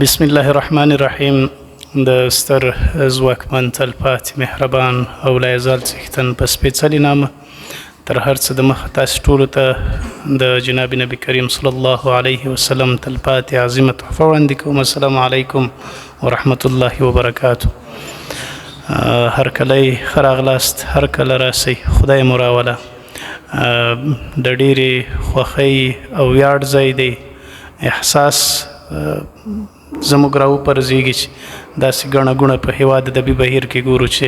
بسم الله الرحمن الرحیم. د ستر ځواکمن تلپاتې مهربان او لا یزال څښتن په سپېڅلي نامه تر هر څه د مخه تاسو ټولو ته د جناب نبی کریم صلی الله علیه وسلم تلپاتې عظیمه تحفه وړاندې کوم. السلام علیکم ورحمت الله وبرکاته. هر کله ښه راغلاست، هر کله راسئ، خدای مو راوله. د ډېرې خوښۍ او ویاړ ځای دی. احساس زموږ راوپرځېږي چې داسې ګڼه ګوڼه په هېواد ادبي بهیر کې ګورو چې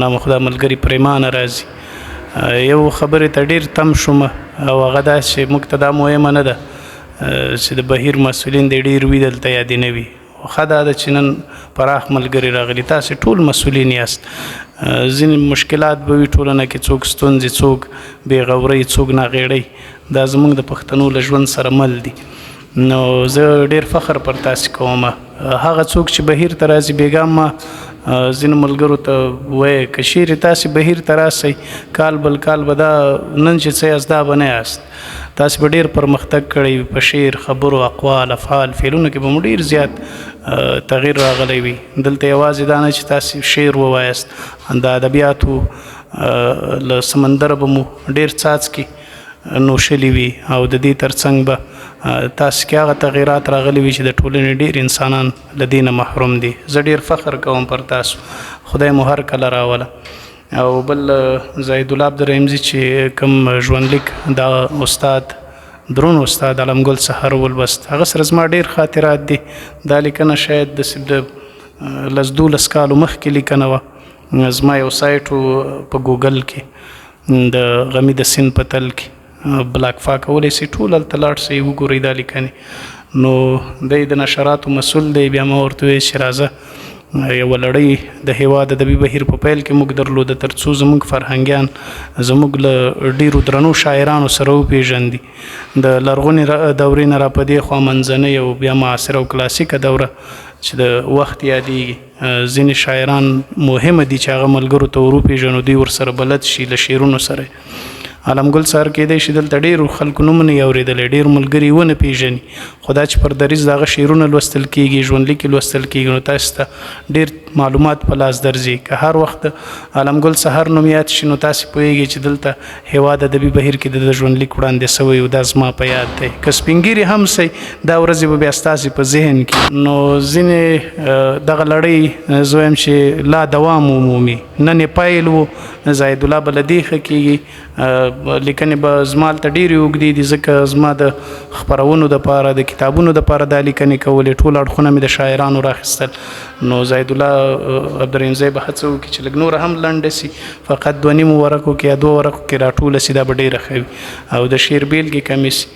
نامخدا ملګري پرېمانه راځي. یو خبرې ته ډېر تم شوم او هغه دا چې موږ ته دا مهمه نه ده چې د بهیر مسؤلین دې ډېر وي دلته یا دې نه وي. ښه دا ده چې نن پراخ ملګري راغلي، تاسې ټول مسؤلین یاست. ځینې مشکلات به وي ټولنه کې، څوک ستونزې، څوک بېغورۍ، څوک ناغېړۍ. دا زموږ د پښتنو له ژوند سره مل دي. نو زه ډېر فخر پر تاسې کوم. هغه څوک چې بهیر ته راځي، بېګا ما ځینو ملګرو ته وایي که چیرې تاسې بهیر ته راسئ کال بل کال به دا نن چې څه یاست دا به نه یاست. تاسې به ډېر پرمختګ کړی وي په شعر، خبرو، اقوال، افعال، فعلونو کې به مو ډېر زیات تغییر راغلی وي. دلته یوازې دا نه چې تاسې شعر ووایاست، د ادبیاتو له سمندره به مو ډېر څاڅکي نوشلي وي او د دې ترڅنګ به تاسو کې هغه تغییرات راغلي وي چې د ټولنې ډېر انسانان له دې نه محروم دي. زه ډېر فخر کوم پر تاسو. خدای مو هر کله راوله. او بل زاهد الله عبدالرحیمزي چې کوم ژوندلیک دا استاد درون استاد علمګل سحر ولوست، هغه سره زما ډېر خاطرات دي. دا لیکنه شاید د 12 کالو مخکې لیکنه وه. زما یو سایټ په ګوګل کې د غمي د سیند په تل کې بلاک فا کولی سي، ټول هلته لاړ سئ وګورئ دا لیکنې. نو دی د نشراتو مسؤل دی. بیا ما ورته وویل چې راځه یوه لړۍ د هېواد ادبي بهیر په پیل کې موږ درلوده تر څو زموږ فرهنګیان زموږ له ډېرو درنو شاعرانو سره وپېژندي. د لرغونې دورې نه را په دې خوا منځنۍ او بیا معاصره او کلاسیکه دوره چې د وخت یادېږي. ځینې شاعران مهمه دي چې هغه ملګرو ته ور وپېژنو، دوی ورسره بلد شي له شعرونو سره. علمګل سهار کېدی شي دلته ډېرو خلکو نومونه یې اورېدلی، ډېر ملګري ونه پېژني، خو دا چې پر دریځ د هغه شعرونه لوستل کېږي، ژوندلیک یې لوستل کېږي، نو تاسو ته ډېر معلومات په لاس درځي. که هر وخت علمګل سهار نوم یاد شي نو تاسې پوهېږئ چې دلته هېواد ادبي بهیر کې د ژوندلیک وړاندې سوی و. دا زما په یاد دی. که سپین ږیري هم سئ دا ورځې به بیا ستاسې په ذهن کې. نو ځینې دغه لړۍ زه وایم چې لا دوام ومومي. نن یې پیل و، زاهد الله به له دې ښه کېږي. لیکنې به زما هلته ډېرې اوږدې دي ځکه زما د خپرونو دپاره، د کتابونو دپاره دا لیکنې کولې. ټول اړخونه مې د شاعرانو راخیستل. نو زاهد الله عبدالرحیمزی به هڅه وکړي چې لږ نوره هم لنډه سي، فقط 2.5 ورقو کې یا 2 ورقو کې راټوله سي. دا به ډېره ښه وي. او د شعر بیلګې کمې سي،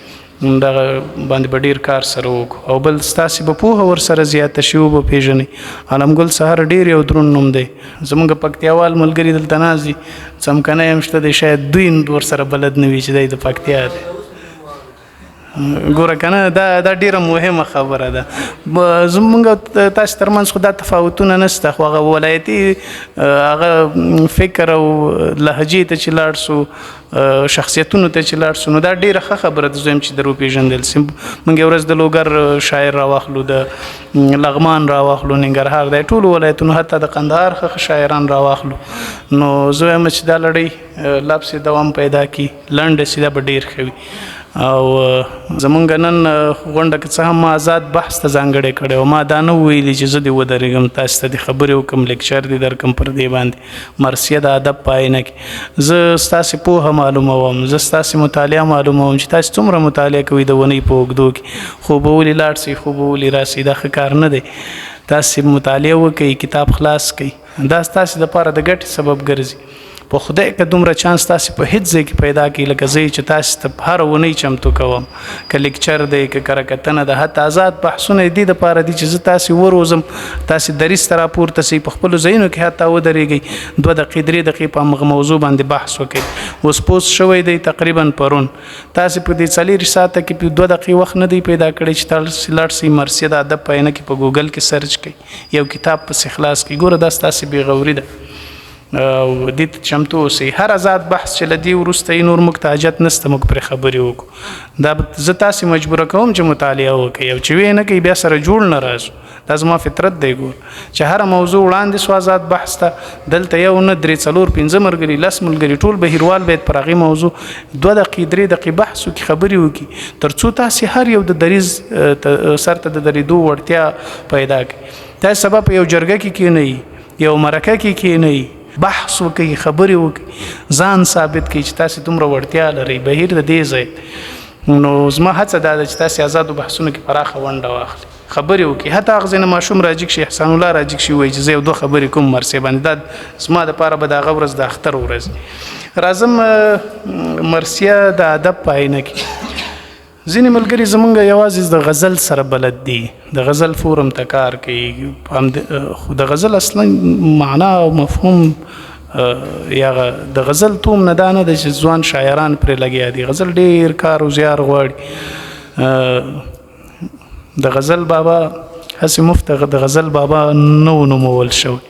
دغه باندې به ډېر کار سره وکړو. او بل ستاسې به پوهه ورسره زیاته شي، وبه پېژنئ. علمګل سهار ډېر یو دروند نوم دی. زموږ پکتیاوال ملګري دلته ناست دي، څمکنی هم شته دی، شاید دوی ورسره بلد نه وي چې دی د پکتیا دی. ګوره که نه دا ډېره مهمه خبره ده. زموږ تاسې ترمنځ خو دا تفاوتونه نشته، خو هغه ولایتي هغه فکر او لهجې ته چې لاړ سو، شخصیتونو ته چې لاړ سو، نو دا ډېره ښه خبره ده. زه وایم چې در وپېژندل سي. موږ یو ورځ د لوګر شاعر راواخلو، د لغمان راواخلو، ننګرهار، دا ټولو ولایتونو، حتی د قندهار ښه شاعران راواخلو. نو زه وایم چې دا لړۍ لا پسې دوام پیدا کړي، لنډه سي، دا به ډېر ښه وي. او زمونږ نن غونډه که څه هم ما آزاد بحث ته ځانګړی کړی او ما دا نه ویلي چې زه دې ودرېږم تاسو ته دې خبرې وکړم، لیکچر دې درکړم پر دې باندې، مرثیه د ادب په آینه کې. زه ستاسې پوهه معلوموم، زه ستاسې مطالعه معلوموم چې تاسې څومره مطالعه کوئ د اونۍ په اوږدو کې. خوب به ولې لاړ سئ، خوب به ولې راسئ، دا ښه کار نه دی. تاسې مطالعه وکئ، کتاب خلاص کئ، دا ستاسې دپاره د ګټې سبب ګرځي. په خدای که دومره چانس تاسې په هیڅ ځای کې پیدا کړي لکه زه چې تاسې ته هره اونۍ چمتو کوم، که لیکچر دی، که کره کتنه ده، حتی آزاد بحثونه یې دې دپاره دي چې زه تاسې وروزم، تاسې دریځ ته راپورته سئ، په خپلو ځایونو کې حتی ودرېږئ، 2 دقیقې 3 دقیقې په همغه موضوع باندې بحث وکړئ. اوس پوسټ شوی دی تقریبا پرون، تاسې په دې 4 ساعته کې 2 دقیقې وخت نه دی پیدا کړی چې تاسې لاړ سئ مرثیه د ادب په آینه کې په ګوګل کې سرچ کړئ، یو کتاب پسې خلاص کړئ. ګوره دا ستاسې بېغوري ده. او دې ته چمتو اوسئ. هر آزاد بحث چې له دې وروسته نور موږ ته حاجت نشته موږ پرې خبرې وکړو. دا زه تاسې مجبوره کوم چې مطالعه وکړئ او چې ویې نه کوئ بیا سره جوړ نه راشو. دا زما فطرت دی. ګور چې هره موضوع وړاندې سو آزاد بحث ته دلته یو نه درې څلور پنځه ملګري 10 ملګري ټول بهیروال باید پر هغې موضوع 2 دقیقې 3 دقیقې بحث وکړي خبرې وکړي تر څو تاسې هر یو د دریز سر ته د درېدو وړتیا پیدا کړي. تاسې سبا په یو جرګه کې کښېنئ یو مرکه کې کښېنئ بحث وکړي خبرې وکړي ځان ثابت کړي چې تاسې دومره وړتیا لرئ بهیر د دې ځای. نو زما هڅه دا ده چې تاسې آزادو بحثونو کې پراخه ونډه واخلئ خبرې وکړي. حتی هغه ځای نه ماشوم راجګ شي احسان الله راجګ شي وایي چې زه 1-2 خبرې کوم مرسي باندې دا زما دپاره به د هغه ورځ د اختر ورځ. راځم مرسیه د ادب په آینه کې. ځینې ملګري زمونږ یوازې د غزل سره بلد دي د غزل فورم ته کار کوي خو د غزل اصلا معنا او مفهوم یا د غزل توم نه دا نه ده چې ځوان شاعران پرې لګیا دي. غزل ډېر کار او زیار غواړي. د غزل بابا هسې مفت د غزل بابا نو نومول شوی.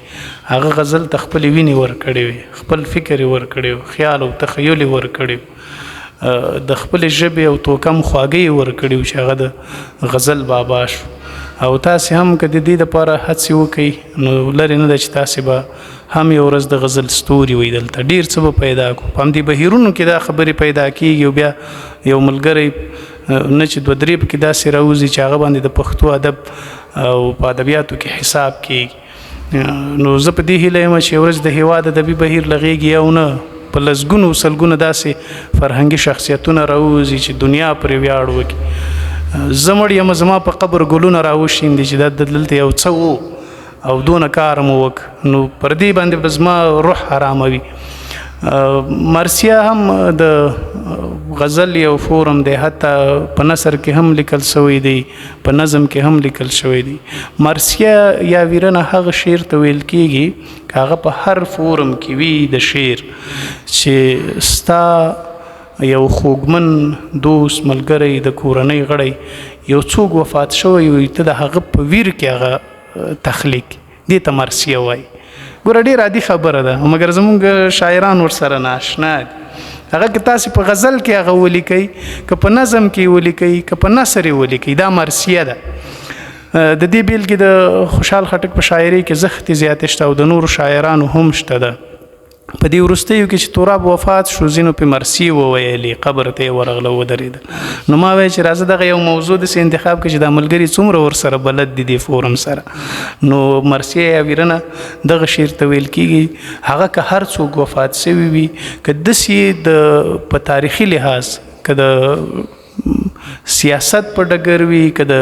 هغه غزل ته خپل ویني ورکړی وي خپل فکر ورکړی و خیال او تخیل ورکړی د خپل ژبې او توکم خواږی ورکړی چې هغه د غزل بابا شو. او تاسې هم که د دې دپاره هڅې وکئ نو لرې نه ده چې تاسې به هم یو ورځ د غزل ستوري وي. دلته ډېر څه به پیدا کړو په همدې بهیرونو کې دا خبرې پیدا کېږي او بیا یو ملګری نه چې 2-3 پکې داسې راوځي چې هغه باندې د پښتو ادب او په ادبیاتو کې حساب کېږي. نو زه په دې هیله یم چې یو ورځ د هېواد ادبي بهیر لغېږي او نه په لسګونو سلګونه داسې فرهنګي شخصیتونه راوځي چې دنیا پرې ویاړ وکړي. زه مړ یم زما په قبر ګلونه راوشیندي چې دا دلته یو څه و او دونه کار مو وکړ نو پر دې باندې به زما روح حراموي. مرسیه هم د غزل یو فورم دی حتی په نثر کې هم لیکل شوی دی په نظم کې هم لیکل شوی دی. مرسیه یا ویرنه هغه شعر ته ویل کېږي که هغه په هر فورم کې وي د شعر چې ستا یو خوږمن دوست ملګری د کورنۍ غړی یو څوک وفات شوی وي ته د هغه په ویر کې هغه تخلیق دې ته مرسیه وایي. ګوره ډېر عادي خبره ده مګر زمونږ شاعران ورسره ناشنا دي. هغه که تاسې په غزل کې هغه ولیکئ که په نظم کې ولیکئ که په نثر یې ولیکئ دا مرسیه ده. د دې بیلګې د خوشحال خټک په شاعري کې زښتې زیاتې شته او د نورو شاعرانو هم شته ده. په دې وروستیو کې چې توراب وفات شو ځینو پې مرسي وویلې قبر ته یې ورغله ودرېده. نو ما وایي چې راځه دغه یو موضوع داسې انتخاب کړي چې دا ملګري څومره ورسره بلد دي دې فورم سره. نو مرسیه یا ویرنه دغه شعر ته ویل کېږي هغه که هر څوک وفات شوي وي که داسې د په تاریخي لحاظ که د سیاست په ډګر وي که د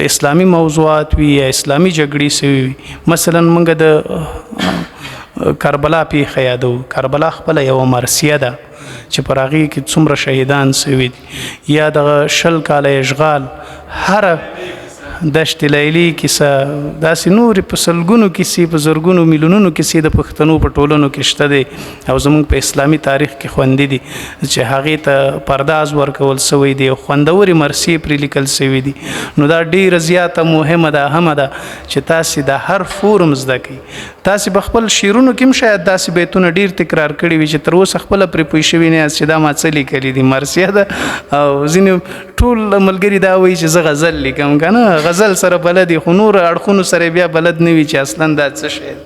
اسلامي موضوعات وي یا اسلامي جګړې شوي وي. مثلا موږ د کربلا پیښه یادو. کربلا خپله یوه مرسیه ده چې پر هغې کې څومره شهیدان سوي دي. یا دغه 20 کاله اشغال هره دشت لیلی کیسه داسې نورې په سلګونو کیسې په زرګونو میلیونونو کیسې د پښتنو په ټولنو کې شته دی او زموږ په اسلامي تاریخ کې خوندي دي چې هغې ته پرداز ورکول سوی دی او خوندورې مرسي پرې لیکل سوي دي. نو دا ډېره زیاته مهمه ده اهمه ده چې تاسې د هر فورم زده کړئ. تاسې به خپل شعرونو کې هم شاید داسې بیتونه ډېر تکرار کړي وي چې تر اوسه خپله پرې پوه شوي نه یاست چې دا ما څه لیکلي دي مرسیه ده. او ځینې ټول ملګري دا وایي چې زه غزل لیکم که نه غزل سره بلد خو نور اړخونو سره بیا بلد نه وي چې اصلا دا څه شی دی.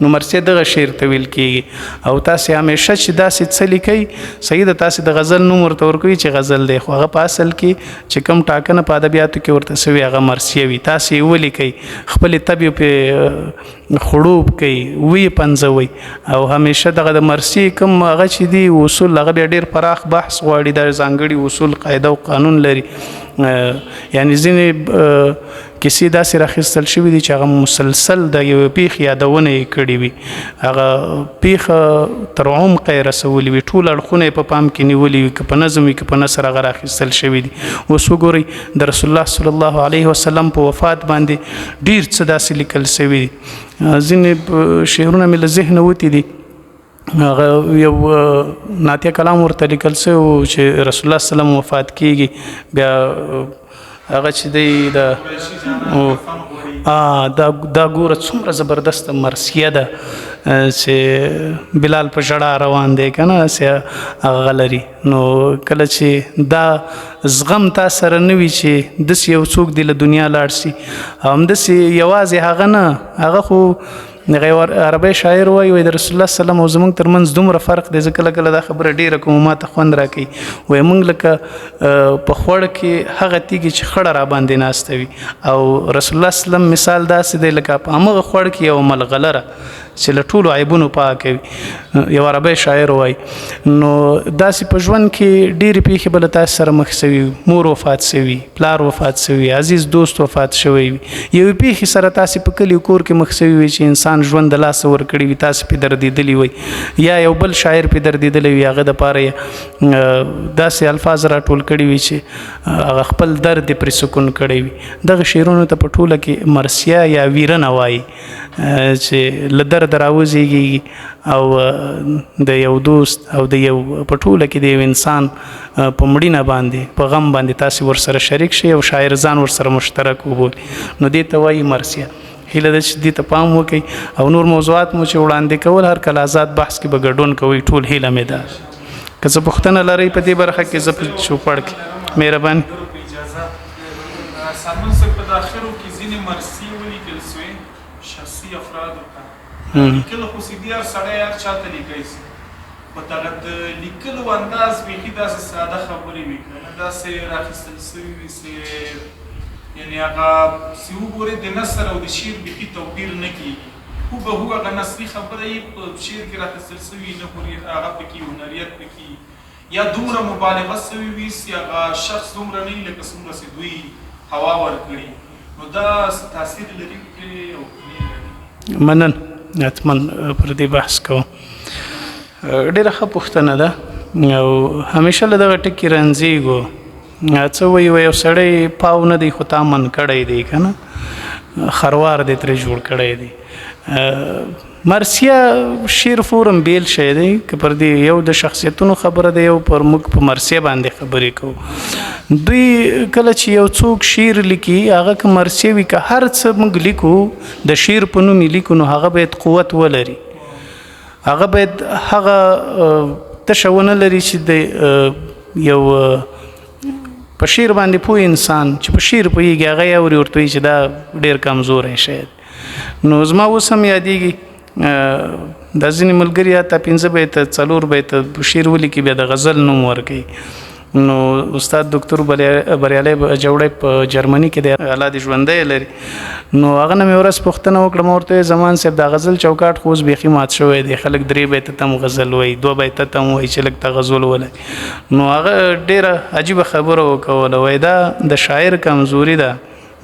نو مرسیه دغه شعر ته ویل کېږي او تاسې همیشه چې داسې څه لیکئ صحیح ده تاسې د غزل نوم ورته ورکوي چې غزل دی خو هغه په اصل کې چې کوم ټاکنه په ادبیاتو کې ورته سوي هغه مرسیه وي. تاسې یې ولیکئ خپلې طبع پې خړوب کوي ویې پنځوئ او همیشه دغه د مرسي کوم هغه چې دي اصول هغه بیا ډېر پراخ بحث غواړي دا ځانګړي اصول قاعده او قانون لري. یعنی ځینې کیسې داسې راخیستل شوي دي چې هغه مسلسل د یوې پیښې یادونه یې کړې وي هغه پیښه تر عمقه یې رسولې وي ټول اړخونه یې په پام کې نیولي وي که په نظم وي که په نثر هغه راخیستل شوي دي. اوس وګورئ د رسول الله صلی الله علیه وسلم په وفات باندې ډېر څه داسې لیکل شوي دي. ځینې شعرونه مې له ذهنه وتي دي هغه یو ناتیه کلام ورته لیکل شوی چې رسول الله صلی الله علیه وسلم وفات کېږي بیا هغه چې دی دا ګوره څومره زبردست مرسیه ده چې بلال په ژړا روان دی که نه هسې هغه لري نو کله چې دا زغم تا سره نه وي چې داسې یو څوک دی له دنیا لاړ شي او همداسې یوازې هغه نه هغه خو عربی شاعر وایي د رسول الله سلام او زمونږ ترمنځ دومره فرق دی زه کله کله دا خبره ډېره کوم ما ته خوند راکوي وایي موږ لکه په خوړ کې هغه تیږي چې خړه را باندې ناسته وي او رسول الله سلام مثال داسې دی لکه په همغه خوړ کې یو ملغلره چې له ټولو عیبونو پاکه وي یو عربی شاعر وایي نو داسې په ژوند کې ډېرې پیښې به له تاسو سره مخ شوي مور وفات شوي پلار وفات شوي عزیز دوست وفات شوی وي یوې پیښې سره تاسې په کلي کور کې مخ شوي وي چې انسان ژوند د لاسه ورکړي وي تاسې پې دردېدلي وي یا یو بل شاعر پې دردېدلی وي هغه دپاره یې داسې الفاظ راټول کړي وي چې هغه خپل درد یې پرې سکون کړی وي دغه شعرونو ته په ټوله کې مرثیه یا ویرنه وایي چې له درد راوزېږي او د یو دوست او د یو په ټوله کې د یو انسان په مړینه باندې په غم باندې تاسې ورسره شریک شئ او شاعر ځان ورسره مشترک وبولي نو دې ته وایي مرثیه هیله ده چې دې ته پام وکړئ او نور موضوعات مو چې وړاندې کول هر کله آزاد بحث کې به ګډون کوئ ټول هیله مې ده که څه پوښتنه لرئ په دې برخه کې زه په چوپړ کې مهرباني سامون صاحب په داخلو کې ځینې مرثیې ولیکل سوې شخصي افرادو ته لیکل خو سیدي هر سړی هر چا ته لیکلی سي خو دغه د لیکلو انداز بیخي داسې ساده خبرې وي که نه داسې راخیستل سوي وي چې یعنې هغه چې وګورې د نثر او د شعر بیخي توپیر نه کېږي هوبهو هغه نثري خبره یې په شعر کې راخیستل سوي نه هغه پکې هنریت پکې یا دومره مبالغه سوي وي چې هغه شخص دومره نه وي لکه څومره چې دوی هوا ورکړي نو دا تاثیر لري پرې او منن حتما پر دې بحث کوم ډېره ښه پوښتنه ده او همیشه له دغه ټکي رنځېږو څه وایي یو سړی پاو نه دی خو تا من کړی دی که نه خروار دی ترې جوړ کړی دی مرثیه شعر فورم بیل شی دی که پر دې یو د شخصیتونو خبره ده یو پر موږ په مرثیه باندې خبرې کوو دوی کله چې یو څوک شعر لیکي هغه که مرثیه وي که هر څه موږ لیکو د شعر په نوم یې لیکو نو هغه باید قوت ولري هغه باید هغه تشه ونه لري چې د یو په شعر باندې پوه انسان چې په شعر پوهېږي هغه یې اوري ورته وایي چې دا ډېر کمزوری شی نو زما اوس هم یادېږي دا ځینې ملګري اته 5 بیته 4 بیته شعر ولیکي بیا د غزل نوم ورکوي نو استاد ډاکټر بریالی جوړی په جرمني کې دی الله دې ژوندی لري نو هغه نه مې ورځ پوښتنه وکړه ما ورته زمان صاحب دا غزل چوکاټ خو اوس بیخي مات شوی دی خلک 3 بیته ته هم غزل وایي 2 بیته ته هم وایي چې لږ ته غزل ولري نو هغه ډېره عجیبه خبره وکوله وایي دا د شاعر کمزوري ده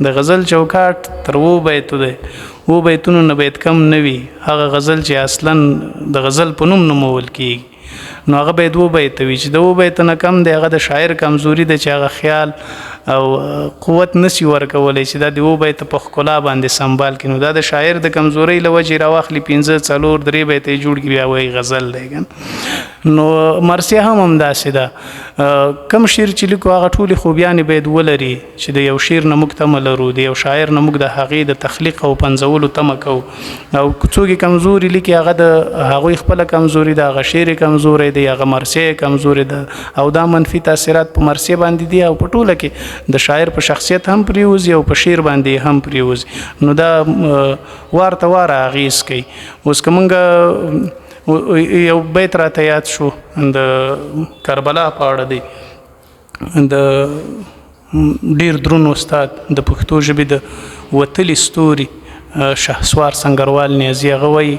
د غزل چوکاټ تر 2 بیتو دی 2 بیتونو نه بیت کم نه وي هغه غزل چې اصلا د غزل په نوم نومول کېږي نو هغه باید 2 بیته وي چې د 2 بیته نه کم دی هغه د شاعر کمزوري ده چې هغه خیال او قوت نسی ورکولی چې دا د 2 بیته په ښکلا باندې سنبال کړي نو دا د شاعر د کمزورۍ له وجې راواخلي 5 4 3 بیته یې جوړ کړي بیا وایي غزل دی نو مرثیه هم همداسې ده کم شعر چې لیکو هغه ټولې خوبیانې باید ولري چې د یو شعر نه موږ تمه لرو د یو شاعر نه موږ د هغې د تخلیق او پنځولو تمه کوو او څوک یې کمزوري لیکي هغه د هغوی خپله کمزوري ده هغه شعر یې کمزوری دی هغه مرثیه یې کمزوري ده او دا منفي تاثیرات په مرثیه باندې دي او په ټوله کې د شاعر په شخصیت هم پریوزي او په شعر باندې هم پریوزي نو دا وار ته واره اغیز کوي اوس که موږ یو بیت راته یاد شو د کربلا په اړه دی د ډیر درون استاد د پښتو ژبې د وتلي ستوري شهسوار سنگروال نیازي هغه وایي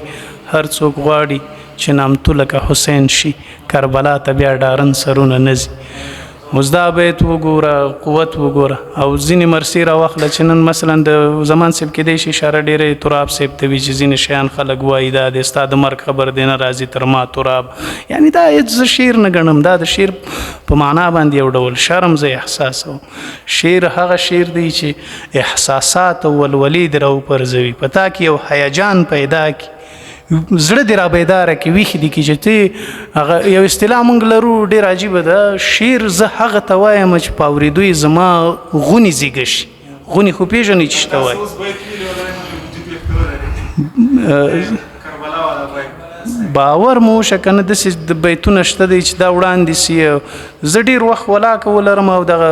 هر څوک غواړي چې نامتو لکه حسین شي کربلا ته بیا ډارن سرونه نځي اوس دا بیت وګوره قوت وګوره او ځینې مرثیې راواخله چې نن مثلا د زمان صاحب کېدی شي اشاره ډېره تراب صاحب ته وي چې ځینې شیان خلک وایي دا د ستا د مرګ خبر دی نه راځي تر ما تراب یعنی دا زه شعر نه ګڼم دا د شعر په معنا باندې یو ډول شرم زه احساسوم شعر هغه شعر دی چې احساسات او ولولې دې راوپرځوي په تا کې یو هیجان پیدا کړي زړه دې را بیداره کې ویښ دي کې چې ته هغه یو اصطلاح موږ لرو ډېر عجیبه ده شعر زه هغه ته وایم چې په اورېدو یې زما غونې زیږه شي غونې خو پېژنئ چې شته وایي کربلا والا بیت باور مو شکنه د بیتونه شته دی چې دا وړاندې سي زه ډېر وخت ولاکه ولرم او دغه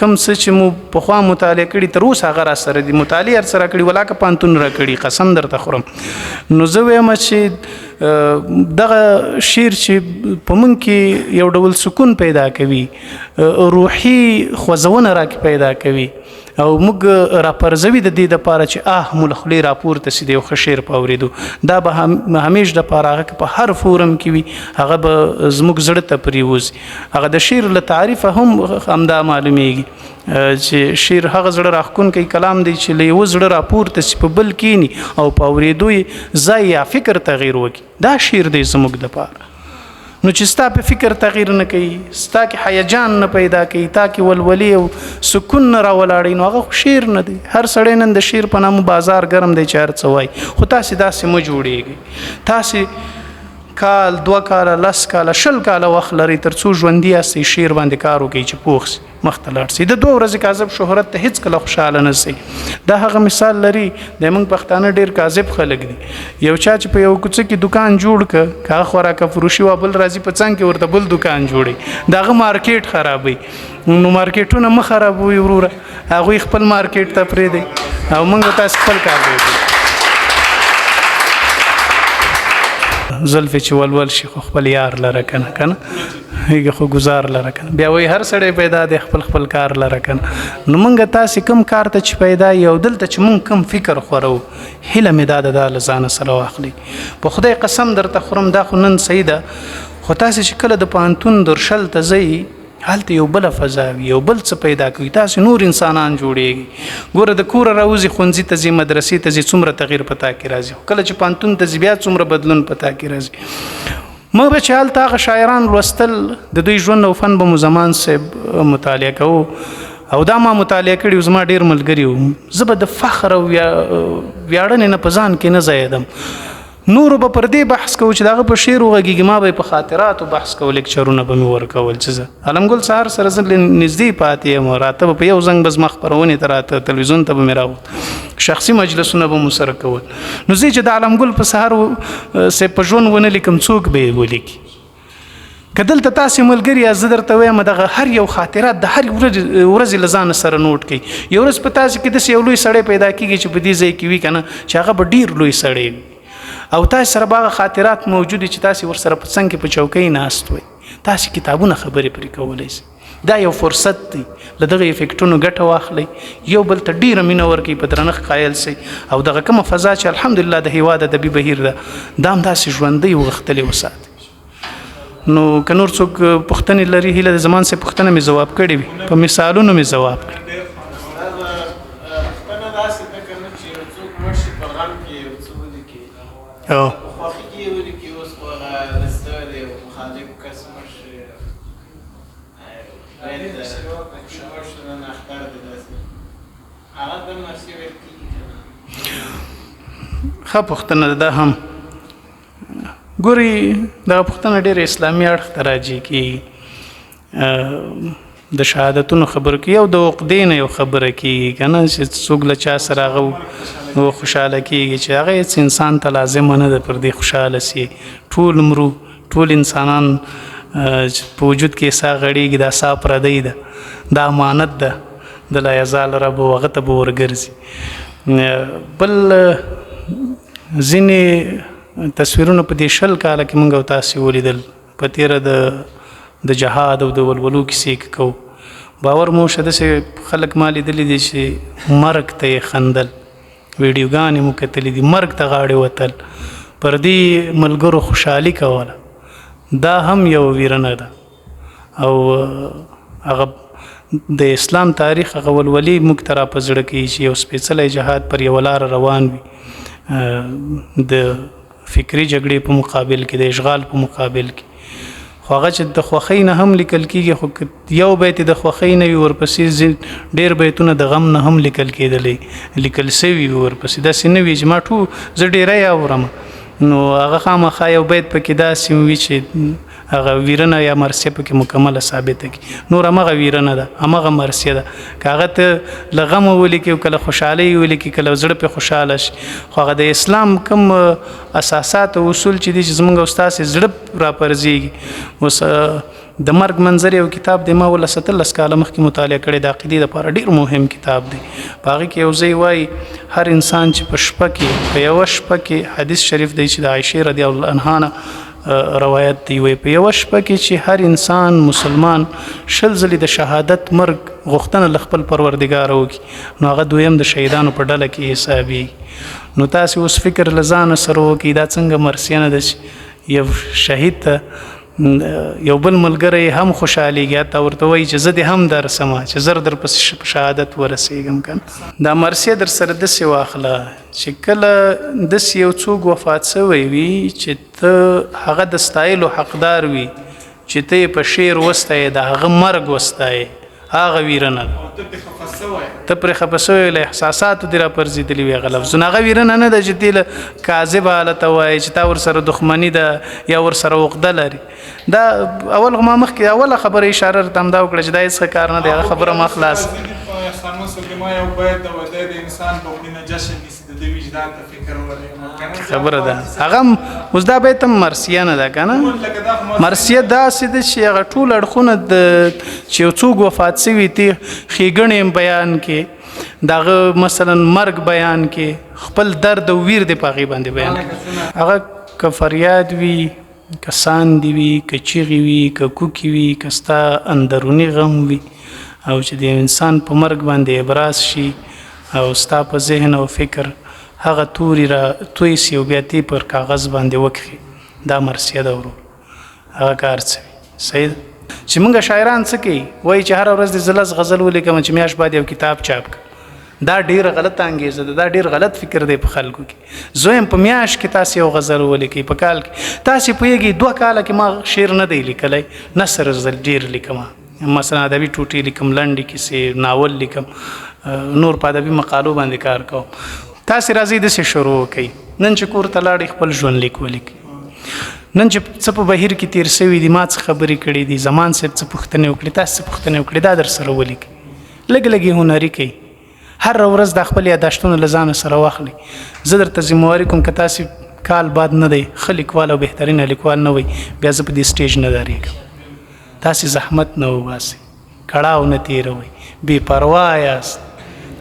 کوم څه چې مو پخوا مطالعه کړي تر اوسه هغه راسره دي مطالعه سره کړي ولاکه پانتون را کړي قسم درته خورم نو زه وایم چې دغه شعر چې په موږ کې یو ډول سکون پیدا کوي روحي خوځونه راکې پیدا کوي او موږ راپرځوي د دې دپاره چې ملخلي راپورته سي د یو ښه شعر په اورېدو دا به همیش دپاره هغه په هر فورم کې وي هغه به زموږ زړه ته پرېوځي هغه د شعر له تعریفه هم همدا معلومیږي چې شعر هغه زړه راښکونکی کلام دی چې له یوه زړه راپورته سي په بل کینی او په اورېدو یې ځای یا فکر تغییر وکړي دا شعر دی زموږ دپاره نو چې ستا په فکر تغییر نه کوي ستا کې هیجان نه پیدا کوي تا کې ولولي او سکون نه راولاړي نو هغه شعر نه دی هر سړی نن د شعر په نامه بازار ګرم دی چې هر څه وایي خو تاسې داسې مه جوړیږئ تاسې کال 2 کاله 10 کاله 20 کاله وخت لري تر څو ژوندي یاستئ شعر باندې کار وکړئ چې پوخ سي مخته لاړ سي د 2 ورځې کاذب شهرت ته هیڅ کله خوشحاله نه سي دا هغه مثال لري د موږ پښتانه ډیر کاذب خلک دي یو چا چې په یو کوڅه کې دکان جوړ ک کا خوراک فروشي و بل راځي په څنګ کې ورته بل دکان جوړي داغه مارکیټ خرابوي نو مارکیټونه مخ خرابوي وروره هغه خپل مارکیټ ته پرې دی او موږ تاسو خپل کار کوو زلفې چې ولول شي خو خپل یار لره کنه هغه خو گزار لره کنه بیا وای هر سړی پیدا دی خپل کار لره کنه نو مونږ تاسو کم کار ته چې پیدا یو دلته چې مونږ کم فکر خورو هله مداد د لزان سره واخلي په خدای قسم درته خورم دا خو نن سیده خو تاسو چې کله د پانتون درشل ته ځئ هلته یو بل فضا وي یو بل څه پیدا کوي تاسو نور انسانان جوړیږي ګوره د کور راوځي ښوونځي ته ځي مدرسې ته ځي څومره تغییر پتا کې راځي کله چې پانتون ته ځي بیا څومره بدلون پتا کې راځي ما به چې هلته هغه شاعران لوستل د دوی ژوند او فن به مو زمان صاحب مطالعه کوو او دا ما مطالعه کړي زما ډیر ملګري وو زه به د فخر او ویاړنې نه په ځان کې نه ځایېدم نور به پر دې بحث کوو چې دغه په شعر وغږیږي ما به په خاطراتو بحث کوو لیکچرونه به مې ورکول چې زه علمګل سهار سره زه نږدې پاتې یم راته به په یو زنګ به زما خپرونې ته راته تلویزیون ته به مې راوت شخصي مجلسونه به مو سره کول نو زه چې د علمګل په سهار صاحب په ژوند ونه لیکم څوک به یې ولیکي که دلته تاسې ملګري زه درته وایم دغه هر یو خاطرات د هر ورځې له ځانه سره نوټ کړئ یو ورځ په تاسې کې داسې یو لوی سړی پیدا کېږي چې په دې ځای کې وي که نه چې هغه به ډېر لوی سړی وي او تاسو سره باغ خاطرات موجود چې تاسو ور سره په څنګه په چوکۍ ناست وي تاسو کتابونه خبرې پرې کولای شئ دا یو فرصت دی لدغه افیکټونو ګټه واخلئ یو بل ته ډیره مینه ورکړئ په درنښت قایل شئ او دغه کومه فضا چې الحمدلله د هیواد ادبي بهیر ده دا همداسې ژوندی وغښتلې وساتئ نو که نور څوک پوښتنې لري هیله د زمان صاحب پوښتنه مې ځواب کړې وي په مثالونو مې ځواب کړي او خوښي کې ولیکي اوس خو هغه رسته دی مخالف کس مرشي باید مرشي نه اختار دی داسې هغه د مرشي ویل کېږي ښه پوښتنه ده هم ګوري دغه پوښتنه ډېر اسلامي اړخ ته راجع کېږي د شهادتونو خبره کوي او د عقدې نه یو خبره کېږي که نه چې څوک له چا سره هغه خوشحاله کېږي چې هغه هېڅ انسان ته لازمه نه ده پر دې خوشحاله سي ټول مرو ټول انسانان په وجود کې ساه غړېږي دا ساه پردی ده دا امانت ده د لا یزال رب هغه ته به ورګرځي بل ځینې تصویرونه په دې 20 کاله کې موږ او تاسې ولیدل په تېره د جهاد او د ولولو کیسې کوو باور مو شه داسې خلک ما لیدلي دي چې مرګ ته یې خندل ویډیوګانې مو کتلي دي مرګ ته غاړې وتل پر دې ملګرو خوشحالي کوله دا هم یو ویرنه ده او هغه د اسلام تاریخ هغه ولولي موږ ته راپه زړه کوي چې یو سپېڅلی جهاد پر یوه لاره روان وي د فکري جګړې په مقابل کې د اشغال په مقابل کې خو هغه چې د خوښۍ نه هم لیکل کېږي خو یو بیت د خوښۍ نه وي ورپسې ډېر بیتونه د غم نه هم لیکل کېدلی لیکل سوي وي ورپسې داسې نه وي چې ما زه ډېری اورم نو هغه خامخا یو بیت پکې داسې وي چې هغه ویرنه یا مرثیه پکې مکمله ثابته کی نور هغه ویرنه ده هغه مرثیه ده کاغه ته لغم ولیکي کله خوشحالي ولیکي کله زړه په خوشاله شي خو هغه د اسلام کوم اساسات او اصول چې دي چې زمونږ استاد زړه را پرځيږي اوس د مرګ منظر یو کتاب دی ما ول 17 کاله مخکې مطالعه کړی د عقیدې لپاره ډیر مهم کتاب دی باغی کې یو ځای وای هر انسان چې په شپه کې په یو شپه کې حدیث شریف دی چې د عائشه رضی الله عنها روایت دی وي په یو شپه کې چې هر انسان مسلمان شل ځلې د شهادت مرګ غوښتنه خپل پروردگار وکي نو هغه دویم د شهیدانو په ډله کې حسابي نو تاسو اوس فکر لزان سره وکي دا څنګه مرسیانه د یو شهید ته یو بل ملګری هم خوشحاليږي تا ورته وایي چې زه دې هم در سما چې زر در په شهادت ورسېږم کنه دا مرثیه در سره د سی واخله چې کله د یو څوک وفات شوی وي چې ته هغه د ستایلو حقدار وي چې ته په شعر وستای د هغه مرګ وستای هغه ویرنه ته پر خپسوي له احساسات د را پرځیدلی وی غلط زنه هغه ویرنه نه د جديل کاذب حالت وای چې تا ور سره دښمنی ده یا ور سره وقده لري دا اول ما مخکې اوله خبره اشاره تم دا وکړه چې دا هیڅ کار نه دی خبره ما خلاص خبره ده هغه اوس دا به تم مرثیه نه ده کنه مرثیه دا سید چې هغه ټول اړخونه د چې څوک وفات شوی تی خېګنې بیان کې داغه مثلا مرګ بیان کې خپل درد او ویر د پاغي باندې بیان هغه کفریاد وی کسان دی وی کچیغي وی کوکی وی کستا اندرونی غم وی او چې د انسان په مرګ باندې ابراز شي او ستا په ذهن او فکر هغه توري را توي سی او بیا تی پر کاغذ باندې وکړي دا مرثیه ده ورو هغه کار څه صحیح چې موږ شاعران څه کوي وای چې هر ورځ د زلز غزل ولیکم چې میاش بعد یو کتاب چاپ دا ډیر غلط انګیزه ده دا ډیر غلط فکر دی په خلکو کې زویم په میاش کې تاسو یو غزل ولیکي په کال کې تاسو پوهیږي 2 کال کې ما شعر نه دی لیکلای نثر زل ډیر لیکم مثلا ادبي ټوټي لیکم لنډي کې ناول لیکم نور په ادبي مقالو باندې کار کوم تاسو راځي د څه شروع کوي نن چې کور تلاړي خپل ژوند لیکولیک نن چې څه په بهیر کې تیر شوی دي ما څه خبرې کړې دي زمان صاحب څه پوښتنه وکړي تاسو پوښتنه وکړي دا در سره ولیک لګ لګي هنري کوي هر ورځ د خپل یاداشتونو لزان سره واخلي زه درته ذمہواری کوم که تاسو کال بعد نه دی خلیکوال او بهترین لیکوال نه وي بیا زه په دې سټیج نه دریږم تاسو زحمت نه وباسي کړهو نه تیروي بے پروا یاست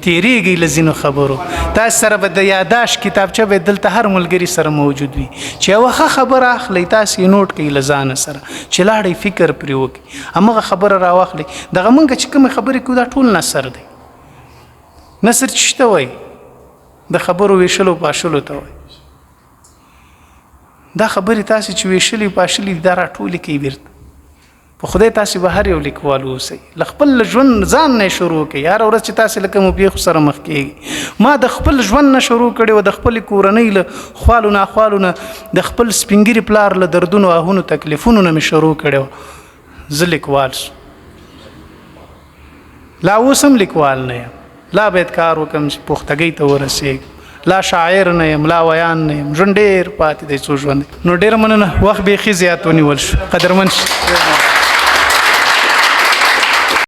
تیریږي لزینو خبرو تاسو سره به د یاداش کتابچه به دلته هر ملګری سره موجود وي چې واخه خبره اخلي تاسو نوٹ کوي لزان سره چې لاړې فکر پرې وکي هغه خبره را واخلي دغه مونږ چې کوم خبرې کو دا ټول نثر دی نثر چشته وای د خبرو ویشلو پاشلو ته وای دا خبرې تاسو چې ویشلې پاشلې دا را ټول کوي بیرته په خدای تاسو به هر یو لیکوال اوسئ خپل ژوند ځان نه شروع کړئ هر ورځ چې تاسو لکه مو پیښ سره مخ کېږي ما د خپل ژوند نه شروع کړی و د خپل کورنۍ له خوالو نه د خپل سپینګری پلار له دردونو اهونو تکلیفونو نه شروع کړی زه لیکوال لا اوسم لیکوال نه یم لا باید کار وکم چې پختګۍ ته ورسېږم لا شاعر نه یم لا ویان نه یم ژوند ډېر پاتې دی څو ژوند نو ډېر مننه وخت بیخي زیات ونیول شو قدرمن